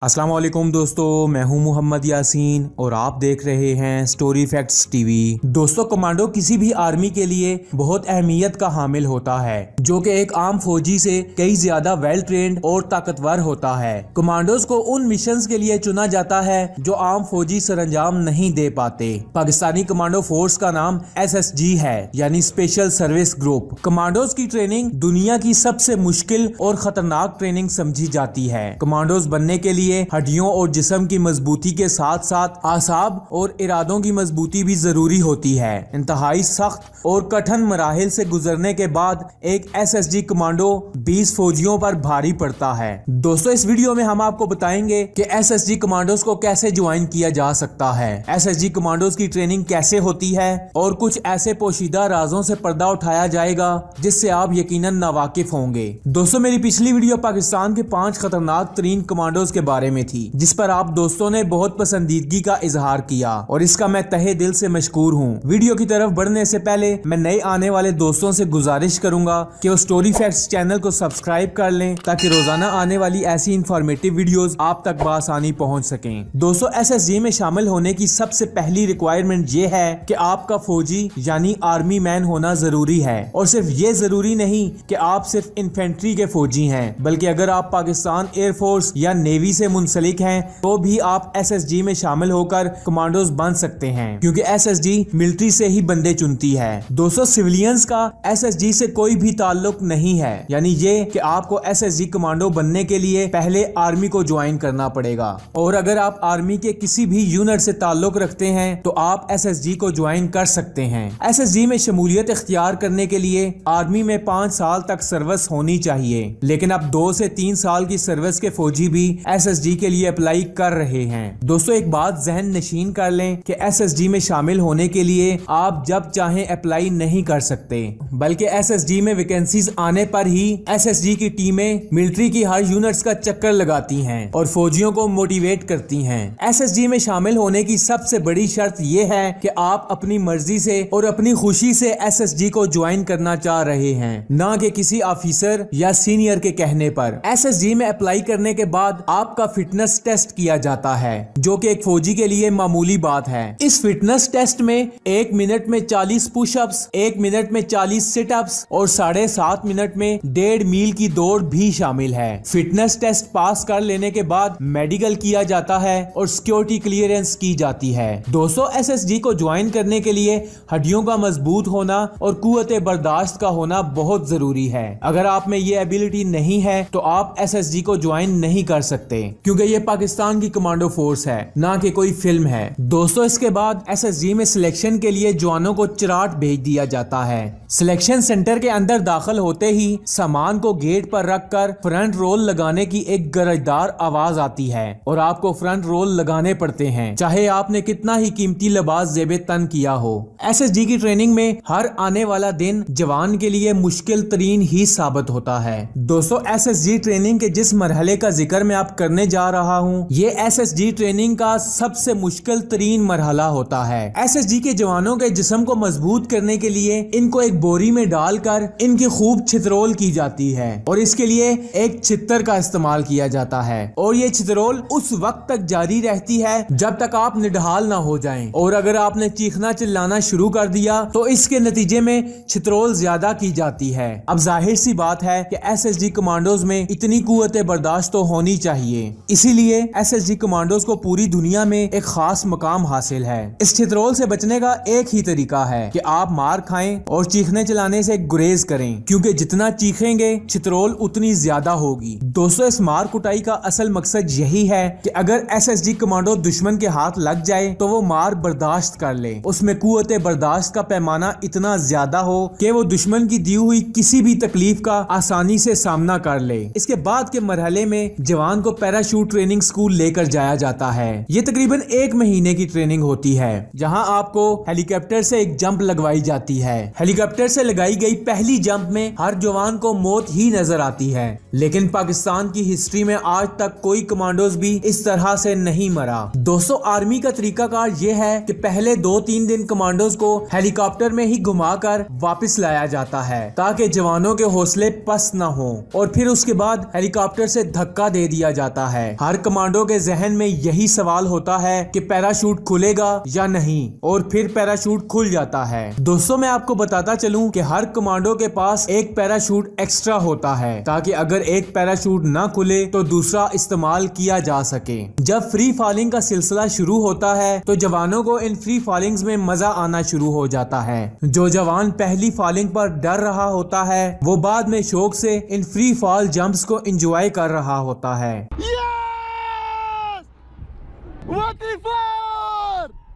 अस्सलाम वालेकुम दोस्तों, मैं हूं मोहम्मद यासीन और आप देख रहे हैं स्टोरी फैक्ट्स टीवी। दोस्तों, कमांडो किसी भी आर्मी के लिए बहुत अहमियत का हामिल होता है, जो कि एक आम फौजी से कई ज्यादा वेल ट्रेंड और ताकतवर होता है। कमांडोज को उन मिशंस के लिए चुना जाता है जो आम फौजी सरंजाम नहीं दे पाते। पाकिस्तानी कमांडो फोर्स का नाम SSG है, यानी स्पेशल सर्विस ग्रुप। कमांडोज की ट्रेनिंग दुनिया की सबसे मुश्किल और खतरनाक ट्रेनिंग समझी जाती है। कमांडोज बनने के लिए हड्डियों और जिस्म की मजबूती के साथ साथ आसाब और इरादों की मजबूती भी जरूरी होती है। इंतहाई सख्त और कठिन मराहिल से गुजरने के बाद एक SSG कमांडो 20 फौजियों पर भारी पड़ता है। दोस्तों, इस वीडियो में हम आपको बताएंगे कि SSG कमांडोज को कैसे ज्वाइन किया जा सकता है, SSG कमांडोज की ट्रेनिंग कैसे होती है और कुछ ऐसे पोशीदा राजों से पर्दा उठाया जाएगा जिससे आप यकीनन नावाकिफ होंगे। दोस्तों, मेरी पिछली वीडियो पाकिस्तान के 5 खतरनाक तरीन कमांडोज के बारे में थी, जिस पर आप दोस्तों ने बहुत पसंदीदगी का इजहार किया और इसका मैं तहे दिल से मशकूर हूँ। वीडियो की तरफ बढ़ने से पहले मैं नए आने वाले दोस्तों से गुजारिश करूंगा कि वो स्टोरी फैक्ट्स चैनल को सब्सक्राइब कर लें ताकि रोजाना आने वाली ऐसी इंफॉर्मेटिव वीडियोस आप तक बआसानी पहुंच सकें। दोस्तों, SSG में शामिल होने की सबसे पहली रिक्वायरमेंट ये है कि आपका फौजी यानी आर्मी मैन होना जरूरी है। और सिर्फ ये जरूरी नहीं कि आप सिर्फ इन्फेंट्री के फौजी हैं, बल्कि अगर आप पाकिस्तान एयरफोर्स या नेवी से मुंसलिक हैं तो भी आप SSG में शामिल होकर कमांडोज बन सकते हैं, क्योंकि SSG मिलिट्री से ही बंदे चुनती है। दोस्तों, सिविलियंस का SSG से कोई भी ताल्लुक नहीं है, यानी ये कि आपको SSG कमांडो बनने के लिए पहले आर्मी को ज्वाइन करना पड़ेगा। और अगर आप आर्मी के किसी भी यूनिट से ताल्लुक रखते हैं तो आप SSG को ज्वाइन कर सकते हैं। SSG में शमूलियत इख्तियार करने के लिए आर्मी में 5 साल तक सर्विस होनी चाहिए, लेकिन अब 2 से 3 साल की सर्विस के फौजी भी SSG के लिए अप्लाई कर रहे हैं। दोस्तों, एक बात जहन नशीन कर लें कि SSG में शामिल होने के लिए आप जब चाहें अप्लाई नहीं कर सकते, बल्कि SSG में वैकेंसीज आने पर ही SSG की टीमें मिलिट्री की हर यूनिट्स का चक्कर लगाती हैं और फौजियों को मोटिवेट करती हैं। SSG में शामिल होने की सबसे बड़ी शर्त यह है कि आप अपनी मर्जी से और अपनी खुशी से SSG को ज्वाइन करना चाह रहे हैं, ना कि किसी ऑफिसर या सीनियर के कहने पर। SSG में अप्लाई करने के बाद आपका फिटनेस टेस्ट किया जाता है, जो कि एक फौजी के लिए मामूली बात है। इस फिटनेस टेस्ट में 1 मिनट में 40 पुशअप्स, 1 मिनट में 40 सिटअप्स और 7.5 मिनट में 1.5 मील की दौड़ भी शामिल है। फिटनेस टेस्ट पास कर लेने के बाद मेडिकल किया जाता है और सिक्योरिटी क्लियरेंस की जाती है। दोस्तों, SSG को ज्वाइन करने के लिए हड्डियों का मजबूत होना और कुव्वत बर्दाश्त का होना बहुत जरूरी है। अगर आप में ये एबिलिटी नहीं है तो आप SSG को ज्वाइन नहीं कर सकते, क्योंकि ये पाकिस्तान की कमांडो फोर्स है, ना कि कोई फिल्म है। दोस्तों, इसके बाद SSG में सिलेक्शन के लिए जवानों को चिराट भेज दिया जाता है। सिलेक्शन सेंटर के अंदर दाखिल होते ही सामान को गेट पर रखकर फ्रंट रोल लगाने की एक गरजदार आवाज आती है और आपको फ्रंट रोल लगाने पड़ते हैं, चाहे आपने कितना ही कीमती लिबास जेबे तन किया हो। SSG की ट्रेनिंग में हर आने वाला दिन जवान के लिए मुश्किल तरीन ही साबित होता है। दोस्तों, SSG ट्रेनिंग के जिस मरहले का जिक्र मैं आप करने जा रहा हूँ, ये SSG ट्रेनिंग का सबसे मुश्किल तरीन मरहला होता है। SSG के जवानों के जिस्म को मजबूत करने के लिए इनको एक बोरी में डालकर इनकी खूब छितरोल की जाती है और इसके लिए एक छितर का इस्तेमाल किया जाता है और ये छितरोल उस वक्त तक जारी रहती है जब तक आप निढाल ना हो जाएं, और अगर आपने चीखना चिल्लाना शुरू कर दिया तो इसके नतीजे में छितरोल ज्यादा की जाती है। अब जाहिर सी बात है कि SSG कमांडोज में इतनी कुव्वत बर्दाश्त तो होनी चाहिए, इसीलिए SSG कमांडोज को पूरी दुनिया में एक खास मकाम हासिल है। इस छितरोल से बचने का एक ही तरीका है कि आप मार खाएं और चीखने चिल्लाने से गुरेज करें, क्योंकि जितना चीखेंगे छितरोल उतनी ज्यादा होगी। दोस्तों, इस मार कुटाई का असल मकसद यही है कि अगर SSG कमांडो दुश्मन के हाथ लग जाए तो वो मार बर्दाश्त कर ले, उसमें कुव्वत बर्दाश्त का पैमाना इतना ज्यादा हो कि वो दुश्मन की दी हुई किसी भी तकलीफ का आसानी से सामना कर ले। इसके बाद के मरहले में जवान को पैराशूट ट्रेनिंग स्कूल लेकर जाया जाता है। ये तकरीबन 1 महीने की ट्रेनिंग होती है, जहां आपको हेलीकॉप्टर से एक जंप लगवाई जाती है। हेलीकॉप्टर से लगाई गई पहली जंप में हर जवान को मौत ही नजर आती है, लेकिन पाकिस्तान की हिस्ट्री में आज तक कोई कमांडोज भी इस तरह से नहीं मरा। दोस्तों, आर्मी का तरीकाकार ये है कि पहले 2-3 दिन कमांडोज को हेलीकॉप्टर में ही घुमाकर वापस लाया जाता है ताकि जवानों के हौसले पस्त न हो, और फिर उसके बाद हेलीकॉप्टर से धक्का दे दिया जाता جاتا ہے۔ ہر کمانڈو کے ذہن میں یہی سوال ہوتا ہے کہ پیراشوٹ کھلے گا یا نہیں، اور پھر پیراشوٹ کھل جاتا ہے۔ دوستوں میں آپ کو بتاتا چلوں کہ ہر کمانڈو کے پاس ایک پیراشوٹ ایکسٹرا ہوتا ہے تاکہ اگر ایک پیراشوٹ نہ کھلے تو دوسرا استعمال کیا جا سکے۔ جب فری فالنگ کا سلسلہ شروع ہوتا ہے تو جوانوں کو ان فری فالنگز میں مزہ آنا شروع ہو جاتا ہے۔ جو جوان پہلی فالنگ پر ڈر رہا ہوتا ہے وہ بعد میں شوق سے ان فری فال جمپس کو انجوائے کر رہا ہوتا ہے۔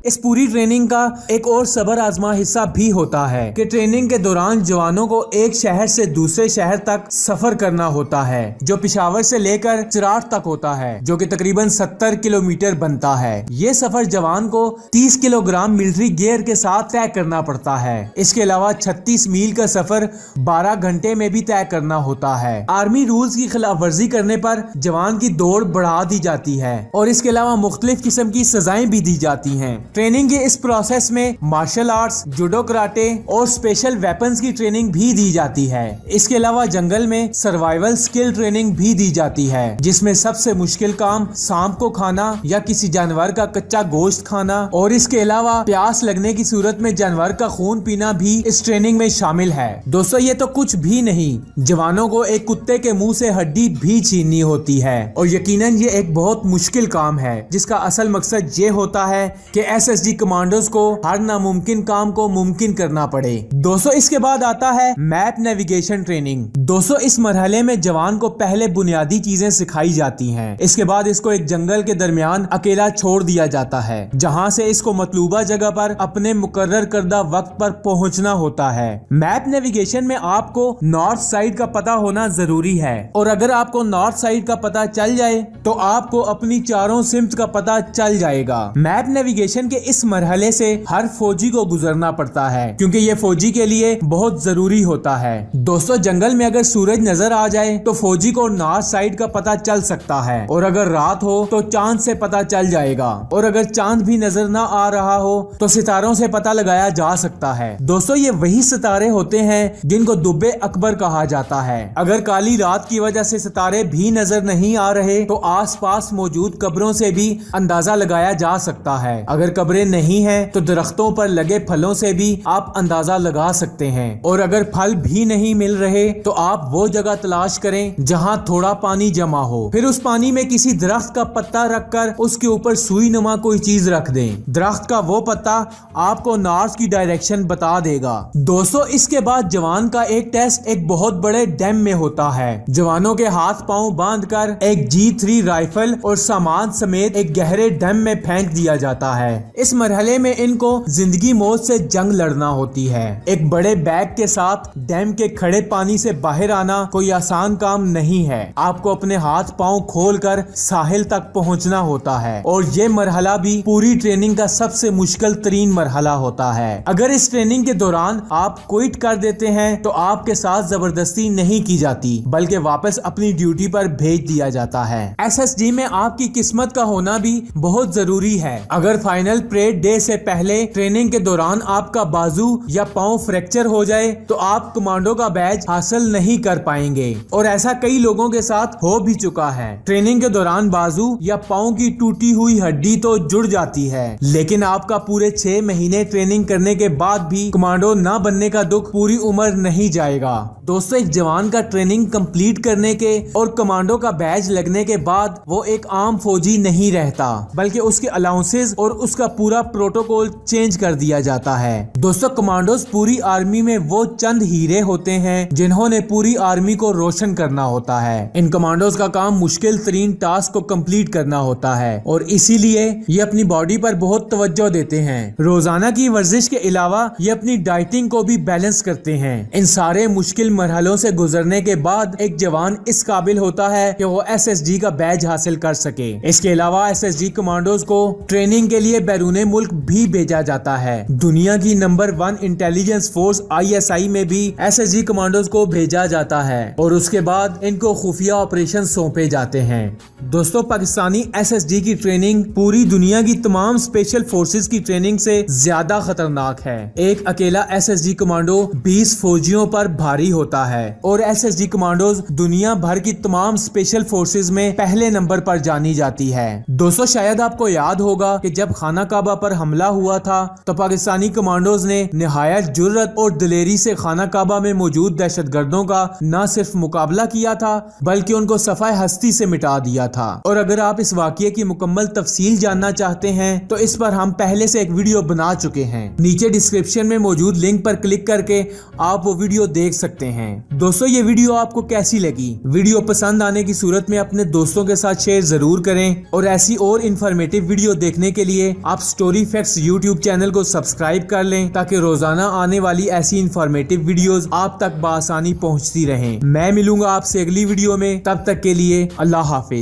اس پوری ٹریننگ کا ایک اور صبر آزما حصہ بھی ہوتا ہے کہ ٹریننگ کے دوران جوانوں کو ایک شہر سے دوسرے شہر تک سفر کرنا ہوتا ہے جو پشاور سے لے کر چراٹ تک ہوتا ہے، جو کہ تقریباً 70 کلومیٹر بنتا ہے۔ یہ سفر جوان کو 30 کلو گرام ملٹری گیئر کے ساتھ طے کرنا پڑتا ہے۔ اس کے علاوہ 36 میل کا سفر 12 گھنٹے میں بھی طے کرنا ہوتا ہے۔ آرمی رولز کی خلاف ورزی کرنے پر جوان کی دوڑ بڑھا دی جاتی ہے اور اس کے علاوہ مختلف قسم کی سزائیں بھی دی جاتی ہیں۔ ٹریننگ کے اس پروسیس میں مارشل آرٹس، جوڈو کراٹے اور اسپیشل ویپنز کی ٹریننگ بھی دی جاتی ہے۔ اس کے علاوہ جنگل میں سروائیول سکل ٹریننگ بھی دی جاتی ہے، جس میں سب سے مشکل کام سانپ کو کھانا یا کسی جانور کا کچا گوشت کھانا، اور اس کے علاوہ پیاس لگنے کی صورت میں جانور کا خون پینا بھی اس ٹریننگ میں شامل ہے۔ دوستو یہ تو کچھ بھی نہیں، جوانوں کو ایک کتے کے منہ سے ہڈی بھی چھیننی ہوتی ہے، اور یقیناً یہ ایک بہت مشکل کام ہے جس کا اصل مقصد یہ ہوتا ہے کہ SSG کمانڈوز کو ہر ناممکن کام کو ممکن کرنا پڑے۔ دوستو اس کے بعد آتا ہے میپ نیویگیشن ٹریننگ۔ دوستو اس مرحلے میں جوان کو پہلے بنیادی چیزیں سکھائی جاتی ہیں۔ اس کے بعد اس کو ایک جنگل کے درمیان اکیلا چھوڑ دیا جاتا ہے جہاں سے اس کو مطلوبہ جگہ پر اپنے مقرر کردہ وقت پر پہنچنا ہوتا ہے۔ میپ نیویگیشن میں آپ کو نارتھ سائڈ کا پتہ ہونا ضروری ہے، اور اگر آپ کو نارتھ سائڈ کا پتہ چل جائے تو آپ کو اپنی چاروں سمت کا پتہ چل جائے گا۔ میپ نیویگیشن کے اس مرحلے سے ہر فوجی کو گزرنا پڑتا ہے کیونکہ یہ فوجی کے لیے بہت ضروری ہوتا ہے۔ دوستو جنگل میں اگر سورج نظر آ جائے تو فوجی کو نارتھ سائڈ کا پتہ چل سکتا ہے، اور اگر رات ہو تو چاند سے پتہ چل جائے گا، اور اگر چاند بھی نظر نہ آ رہا ہو تو ستاروں سے پتہ لگایا جا سکتا ہے۔ دوستو یہ وہی ستارے ہوتے ہیں جن کو دب اکبر کہا جاتا ہے۔ اگر کالی رات کی وجہ سے ستارے بھی نظر نہیں آ رہے تو آس پاس موجود قبروں سے بھی اندازہ لگایا جا سکتا ہے۔ اگر قبریں نہیں ہیں تو درختوں پر لگے پھلوں سے بھی آپ اندازہ لگا سکتے ہیں، اور اگر پھل بھی نہیں مل رہے تو آپ وہ جگہ تلاش کریں جہاں تھوڑا پانی جمع ہو، پھر اس پانی میں کسی درخت کا پتا رکھ کر اس کے اوپر سوئی نما کوئی چیز رکھ دیں۔ درخت کا وہ پتا آپ کو نارتھ کی ڈائریکشن بتا دے گا۔ دوستو اس کے بعد جوان کا ایک ٹیسٹ ایک بہت بڑے ڈیم میں ہوتا ہے۔ جوانوں کے ہاتھ پاؤں باندھ کر ایک G3 رائفل اور سامان سمیت ایک گہرے ڈیم میں پھینک دیا جاتا ہے۔ اس مرحلے میں ان کو زندگی موت سے جنگ لڑنا ہوتی ہے۔ ایک بڑے بیگ کے ساتھ ڈیم کے کھڑے پانی سے باہر آنا کوئی آسان کام نہیں ہے۔ آپ کو اپنے ہاتھ پاؤں کھول کر ساحل تک پہنچنا ہوتا ہے، اور یہ مرحلہ بھی پوری ٹریننگ کا سب سے مشکل ترین مرحلہ ہوتا ہے۔ اگر اس ٹریننگ کے دوران آپ کوئٹ کر دیتے ہیں تو آپ کے ساتھ زبردستی نہیں کی جاتی بلکہ واپس اپنی ڈیوٹی پر بھیج دیا جاتا ہے۔ SSG میں آپ کی قسمت کا ہونا بھی بہت ضروری ہے۔ اگر فائنل پریڈ ڈے سے پہلے ٹریننگ کے دوران آپ کا بازو یا پاؤں فریکچر ہو جائے تو آپ کمانڈو کا بیج حاصل نہیں کر پائیں گے، اور ایسا کئی لوگوں کے ساتھ ہو بھی چکا ہے۔ ٹریننگ کے دوران بازو یا پاؤں کی ٹوٹی ہوئی ہڈی تو جڑ جاتی ہے، لیکن آپ کا پورے 6 مہینے ٹریننگ کرنے کے بعد بھی کمانڈو نہ بننے کا دکھ پوری عمر نہیں جائے گا۔ دوستو ایک جوان کا ٹریننگ کمپلیٹ کرنے کے اور کمانڈو کا بیج لگنے کے بعد وہ ایک عام فوجی نہیں رہتا بلکہ اس کے الاؤنسز اور اس کا پورا پروٹوکول چینج کر دیا جاتا ہے۔ دوستو کمانڈوز پوری آرمی میں وہ چند ہیرے ہوتے ہیں جنہوں نے پوری آرمی کو روشن کرنا ہوتا ہے۔ ان کمانڈوز کا کام مشکل ترین ٹاسک کو کمپلیٹ کرنا ہوتا ہے، اور اسی لیے یہ اپنی باڈی پر بہت توجہ دیتے ہیں۔ روزانہ کی ورزش کے علاوہ یہ اپنی ڈائٹنگ کو بھی بیلنس کرتے ہیں۔ ان سارے مشکل مرحلوں سے گزرنے کے بعد ایک جوان اس قابل ہوتا ہے کہ وہ SSG کا بیج حاصل کر سکے۔ اس کے علاوہ SSG کمانڈوز کو ٹریننگ کے لیے बैरून मुल्क भी भेजा जाता है। दुनिया की नंबर 1 इंटेलिजेंस फोर्स ISI में भी SSG कमांडोज को भेजा जाता है और उसके बाद इनको खुफिया ऑपरेशन सौंपे जाते हैं। दोस्तों, पाकिस्तानी SSG की ट्रेनिंग पूरी दुनिया की तमाम स्पेशल फोर्सेस की ट्रेनिंग से ज्यादा खतरनाक है। एक अकेला SSG कमांडो 20 फौजियों पर भारी होता है और SSG कमांडोज दुनिया भर की तमाम स्पेशल फोर्सेस में पहले नंबर पर जानी जाती है। दोस्तों, शायद आपको याद होगा कि जब खाना काबा पर हमला हुआ था तो पाकिस्तानी कमांडोज ने निहायत जुर्रत और दिलेरी से खाना काबा में मौजूद दहशतगर्दों का न सिर्फ मुकाबला किया था बल्कि उनको सफाए हस्ती से मिटा दिया था। और अगर आप इस वाकये की मुकम्मल तफसील जानना चाहते हैं तो इस पर हम पहले से एक वीडियो बना चुके हैं। नीचे डिस्क्रिप्शन में मौजूद लिंक पर क्लिक करके आप वो वीडियो देख सकते हैं। दोस्तों, ये वीडियो आपको कैसी लगी? वीडियो पसंद आने की सूरत में अपने दोस्तों के साथ शेयर जरूर करें और ऐसी और इन्फॉर्मेटिव वीडियो देखने के लिए आप स्टोरी फैक्ट्स यूट्यूब चैनल को सब्सक्राइब कर लें ताकि रोजाना आने वाली ऐसी इन्फॉर्मेटिव वीडियोस आप तक बआसानी पहुंचती रहें। मैं मिलूंगा आपसे अगली वीडियो में, तब तक के लिए अल्लाह हाफिज।